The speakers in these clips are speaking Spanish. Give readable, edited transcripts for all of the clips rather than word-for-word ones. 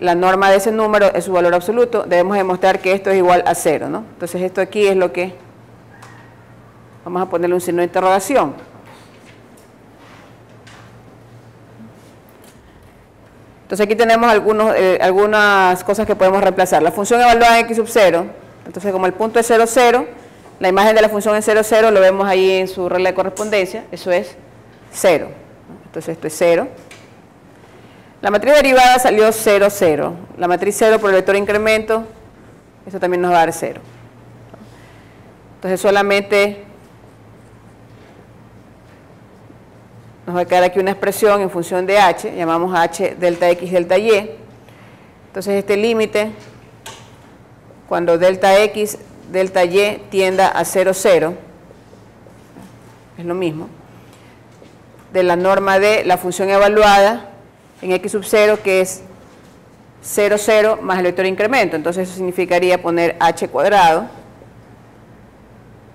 la norma de ese número es su valor absoluto, debemos demostrar que esto es igual a 0, ¿no? Entonces esto aquí es lo que, vamos a ponerle un signo de interrogación. Entonces aquí tenemos algunas cosas que podemos reemplazar. La función evaluada en x sub 0, entonces como el punto es 0, 0, la imagen de la función es 0, 0, lo vemos ahí en su regla de correspondencia, eso es 0. Entonces esto es 0. La matriz derivada salió 0, 0. La matriz 0 por el vector incremento, eso también nos va a dar 0. Entonces solamente nos va a quedar aquí una expresión en función de h, llamamos h delta x delta y. Entonces este límite, cuando delta x delta y tienda a 0, 0, es lo mismo, de la norma de la función evaluada en x sub 0, que es 0, 0 más el vector incremento. Entonces eso significaría poner h cuadrado,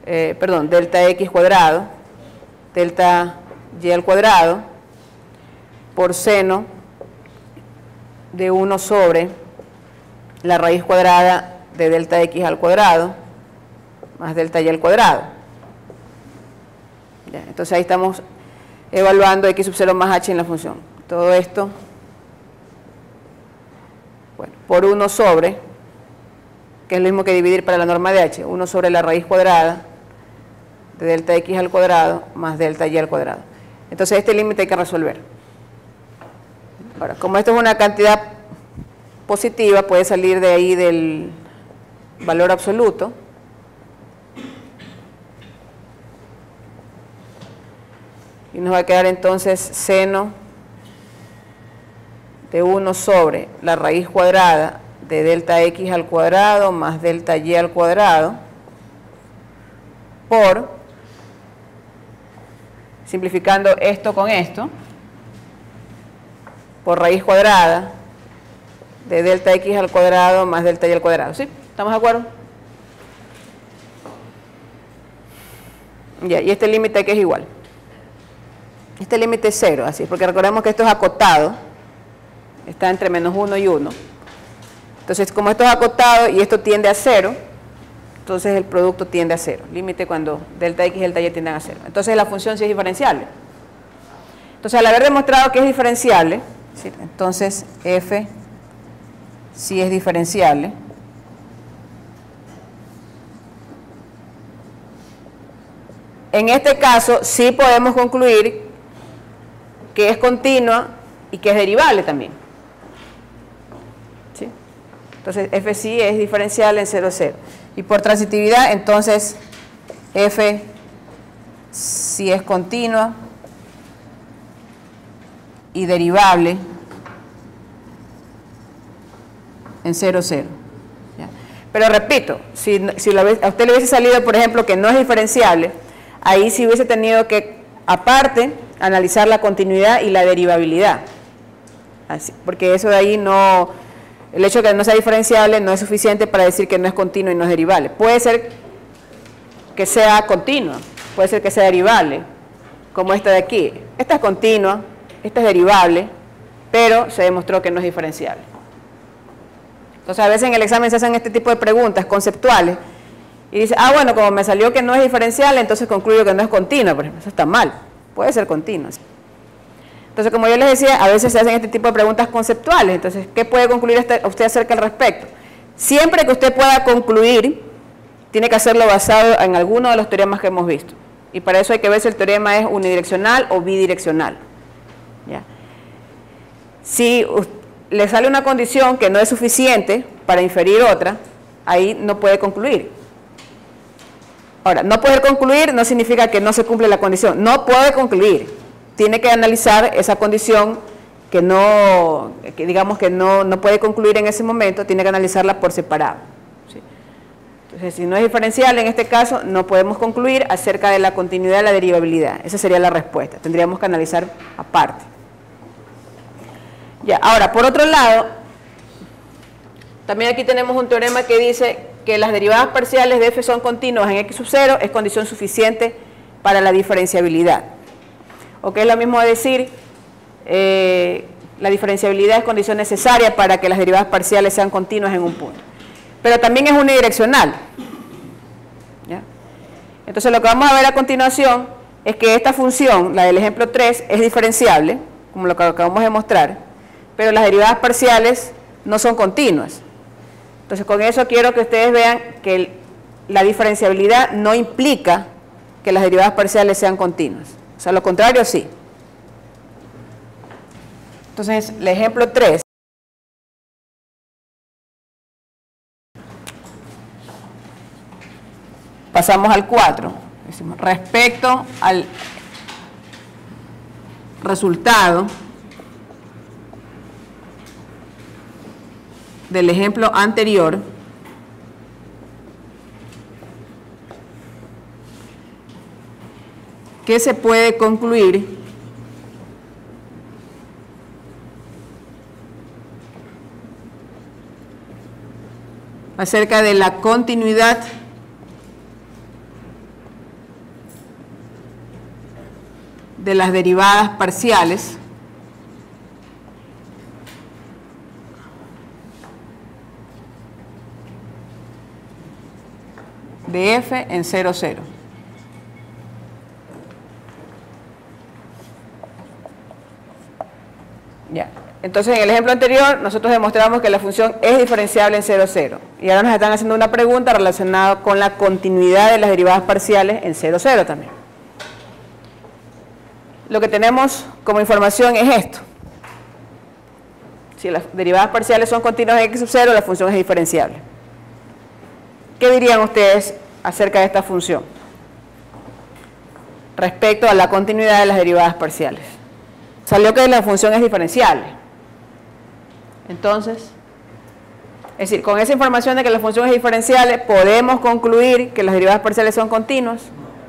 delta x cuadrado, delta y al cuadrado, por seno de 1 sobre la raíz cuadrada de delta x al cuadrado, más delta y al cuadrado. Ya, entonces ahí estamos evaluando x sub 0 más h en la función. Todo esto, bueno, por 1 sobre, que es lo mismo que dividir para la norma de h, 1 sobre la raíz cuadrada de delta x al cuadrado más delta y al cuadrado. Entonces este límite hay que resolver. Ahora, como esto es una cantidad positiva, puede salir de ahí del valor absoluto. Y nos va a quedar entonces seno de 1 sobre la raíz cuadrada de delta x al cuadrado más delta y al cuadrado por, simplificando esto con esto, por raíz cuadrada de delta x al cuadrado más delta y al cuadrado. ¿Sí? ¿Estamos de acuerdo? Ya, y este límite aquí es igual. Este límite es 0, así, porque recordemos que esto es acotado, está entre menos 1 y 1. Entonces, como esto es acotado y esto tiende a 0, entonces el producto tiende a 0. Límite cuando delta x y delta y tienden a 0. Entonces la función sí es diferenciable. Entonces, al haber demostrado que es diferenciable, ¿sí? Entonces f sí es diferenciable. En este caso, sí podemos concluir que es continua y que es derivable también. ¿Sí? Entonces, f sí es diferenciable en 0, 0. Y por transitividad, entonces, f sí es continua y derivable en 0, 0. ¿Ya? Pero repito, si a usted le hubiese salido, por ejemplo, que no es diferenciable, ahí sí hubiese tenido que, aparte, analizar la continuidad y la derivabilidad. Así, porque eso de ahí no, el hecho de que no sea diferenciable no es suficiente para decir que no es continuo y no es derivable. Puede ser que sea continua, puede ser que sea derivable, como esta de aquí. Esta es continua, esta es derivable, pero se demostró que no es diferenciable. Entonces a veces en el examen se hacen este tipo de preguntas conceptuales y dice, ah bueno, como me salió que no es diferenciable, entonces concluyo que no es continua. Por ejemplo, eso está mal, puede ser continua. Entonces, como yo les decía, a veces se hacen este tipo de preguntas conceptuales. Entonces, ¿qué puede concluir usted acerca al respecto? Siempre que usted pueda concluir, tiene que hacerlo basado en alguno de los teoremas que hemos visto. Y para eso hay que ver si el teorema es unidireccional o bidireccional. ¿Ya? Si le sale una condición que no es suficiente para inferir otra, ahí no puede concluir. Ahora, no poder concluir no significa que no se cumple la condición. No puede concluir. Tiene que analizar esa condición que digamos que no puede concluir en ese momento, tiene que analizarla por separado. ¿Sí? Entonces, si no es diferencial en este caso, no podemos concluir acerca de la continuidad de la derivabilidad. Esa sería la respuesta. Tendríamos que analizar aparte. Ya, ahora, por otro lado, también aquí tenemos un teorema que dice que las derivadas parciales de f son continuas en x sub 0 es condición suficiente para la diferenciabilidad. O que es lo mismo decir la diferenciabilidad es condición necesaria para que las derivadas parciales sean continuas en un punto. Pero también es unidireccional. ¿Ya? Entonces lo que vamos a ver a continuación es que esta función, la del ejemplo 3, es diferenciable, como lo que acabamos de mostrar, pero las derivadas parciales no son continuas. Entonces con eso quiero que ustedes vean que la diferenciabilidad no implica que las derivadas parciales sean continuas. O sea, lo contrario sí. Entonces, el ejemplo 3. Pasamos al 4. Decimos, respecto al resultado del ejemplo anterior, ¿qué se puede concluir acerca de la continuidad de las derivadas parciales de f en 0, 0? Ya. Entonces, en el ejemplo anterior, nosotros demostramos que la función es diferenciable en 0, 0. Y ahora nos están haciendo una pregunta relacionada con la continuidad de las derivadas parciales en 0, 0 también. Lo que tenemos como información es esto. Si las derivadas parciales son continuas en x sub 0, la función es diferenciable. ¿Qué dirían ustedes acerca de esta función respecto a la continuidad de las derivadas parciales? Salió que la función es diferenciable. Entonces, es decir, con esa información de que la función es diferenciable, ¿podemos concluir que las derivadas parciales son continuas?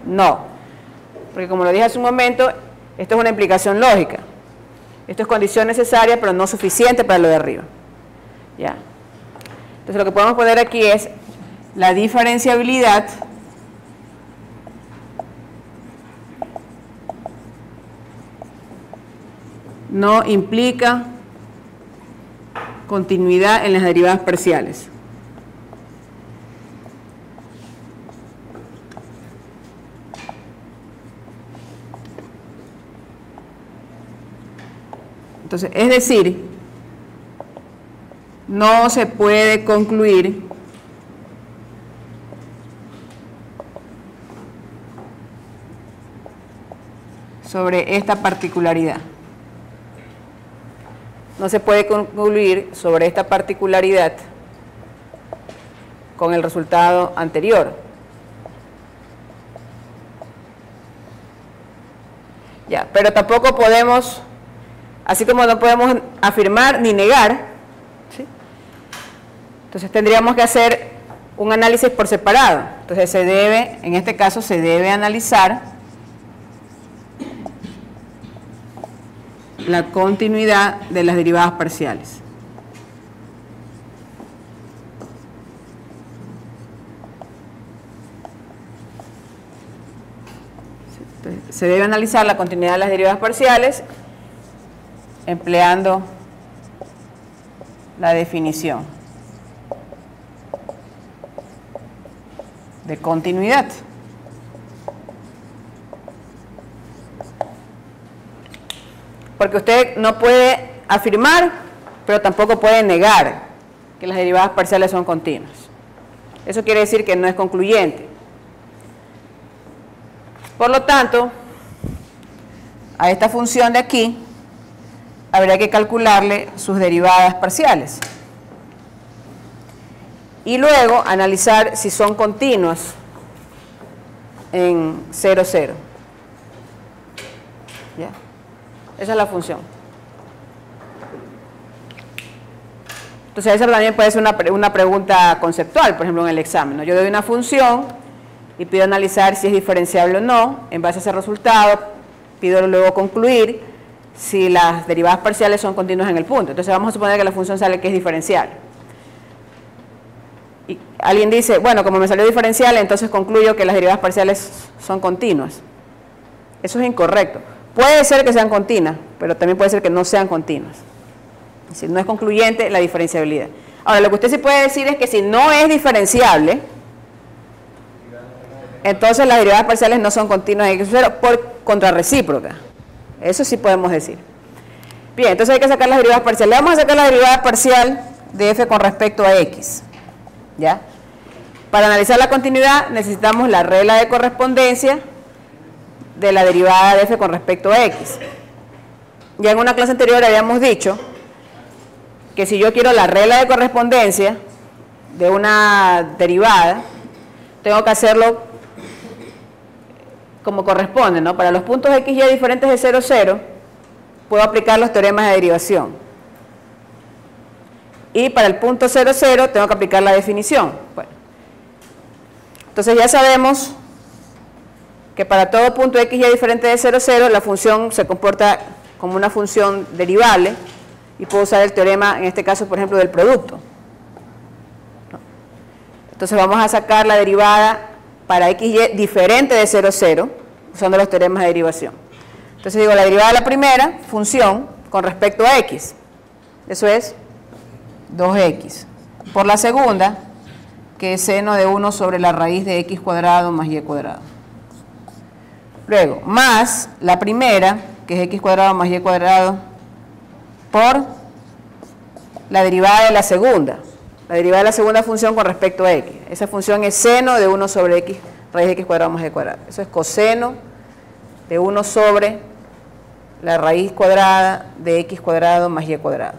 No, porque como lo dije hace un momento, esto es una implicación lógica. Esto es condición necesaria, pero no suficiente para lo de arriba. ¿Ya? Entonces, lo que podemos poner aquí es la diferenciabilidad no implica continuidad en las derivadas parciales. Entonces, es decir, no se puede concluir sobre esta particularidad. No se puede concluir sobre esta particularidad con el resultado anterior. Ya, pero tampoco podemos, así como no podemos afirmar ni negar, ¿sí? Entonces tendríamos que hacer un análisis por separado. Entonces se debe, en este caso se debe analizar la continuidad de las derivadas parciales. Entonces, se debe analizar la continuidad de las derivadas parciales empleando la definición de continuidad. Porque usted no puede afirmar, pero tampoco puede negar que las derivadas parciales son continuas. Eso quiere decir que no es concluyente. Por lo tanto, a esta función de aquí habría que calcularle sus derivadas parciales. Y luego analizar si son continuas en 0, 0. ¿Ya? Esa es la función. Entonces esa también puede ser una pregunta conceptual, por ejemplo en el examen, ¿no? Yo doy una función y pido analizar si es diferenciable o no. En base a ese resultado pido luego concluir si las derivadas parciales son continuas en el punto. Entonces vamos a suponer que la función sale que es diferencial. Y alguien dice, bueno, como me salió diferencial, entonces concluyo que las derivadas parciales son continuas. Eso es incorrecto. Puede ser que sean continuas, pero también puede ser que no sean continuas. Es decir, no es concluyente la diferenciabilidad. Ahora, lo que usted sí puede decir es que si no es diferenciable, entonces las derivadas parciales no son continuas en x0 por contrarrecíproca. Eso sí podemos decir. Bien, entonces hay que sacar las derivadas parciales. Vamos a sacar la derivada parcial de f con respecto a x. ¿Ya? Para analizar la continuidad necesitamos la regla de correspondencia de la derivada de f con respecto a x. Ya en una clase anterior habíamos dicho que si yo quiero la regla de correspondencia de una derivada, tengo que hacerlo como corresponde, ¿no? Para los puntos x y y diferentes de 0, 0, puedo aplicar los teoremas de derivación. Y para el punto 0, 0, tengo que aplicar la definición. Bueno, entonces ya sabemos que para todo punto x y y diferente de 0, 0, la función se comporta como una función derivable y puedo usar el teorema, en este caso, por ejemplo, del producto. Entonces vamos a sacar la derivada para x y diferente de 0, 0, usando los teoremas de derivación. Entonces digo, la derivada de la primera función con respecto a x, eso es 2x, por la segunda, que es seno de 1 sobre la raíz de x cuadrado más y cuadrado. Luego, más la primera, que es x cuadrado más y cuadrado, por la derivada de la segunda. La derivada de la segunda función con respecto a x. Esa función es seno de 1 sobre x, raíz de x cuadrado más y cuadrado. Eso es coseno de 1 sobre la raíz cuadrada de x cuadrado más y cuadrado.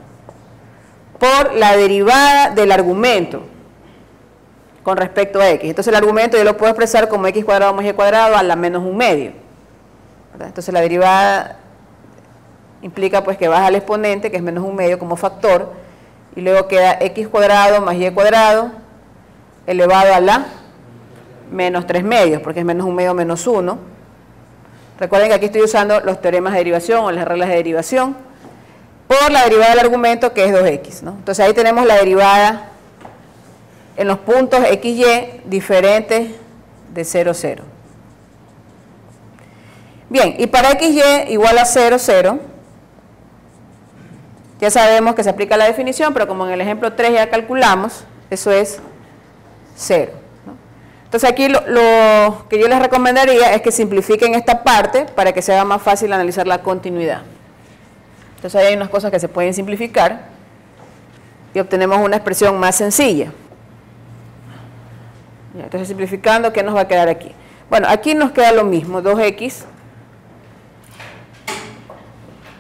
Por la derivada del argumento con respecto a x. Entonces el argumento yo lo puedo expresar como x cuadrado más y cuadrado a la menos un medio. ¿Verdad? Entonces la derivada implica pues que baja el exponente, que es menos un medio como factor, y luego queda x cuadrado más y cuadrado elevado a la menos 3 medios, porque es menos un medio menos 1. Recuerden que aquí estoy usando los teoremas de derivación o las reglas de derivación por la derivada del argumento, que es 2x, ¿no? Entonces ahí tenemos la derivada en los puntos x y diferentes de 0, 0. Bien, y para x y igual a 0, 0, ya sabemos que se aplica la definición, pero como en el ejemplo 3 ya calculamos, eso es 0, ¿no? Entonces aquí lo que yo les recomendaría es que simplifiquen esta parte para que sea más fácil analizar la continuidad. Entonces ahí hay unas cosas que se pueden simplificar y obtenemos una expresión más sencilla. Entonces simplificando, ¿qué nos va a quedar aquí? Bueno, aquí nos queda lo mismo, 2x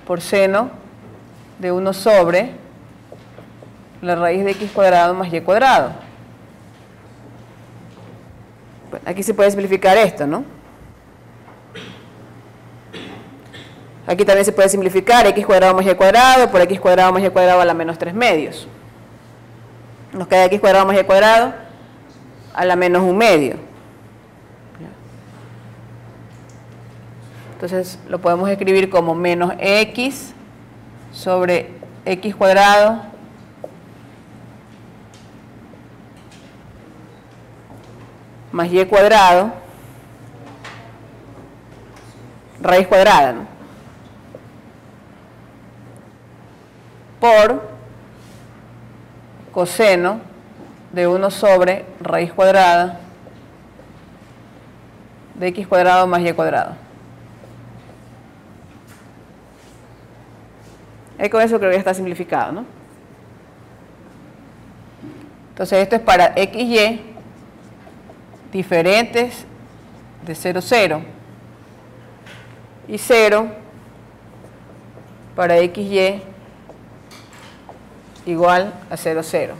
por seno de 1 sobre la raíz de x cuadrado más y cuadrado. Bueno, aquí se puede simplificar esto, ¿no? Aquí también se puede simplificar x cuadrado más y cuadrado por x cuadrado más y cuadrado a la menos 3 medios. Nos queda x cuadrado más y cuadrado a la menos un medio. Entonces lo podemos escribir como menos x sobre x cuadrado más y cuadrado raíz cuadrada, ¿no? Por coseno de 1 sobre raíz cuadrada de x cuadrado más y cuadrado. Ahí con eso creo que ya está simplificado, ¿no? Entonces esto es para x y diferentes de 0, 0 y 0 para x y igual a 0, 0.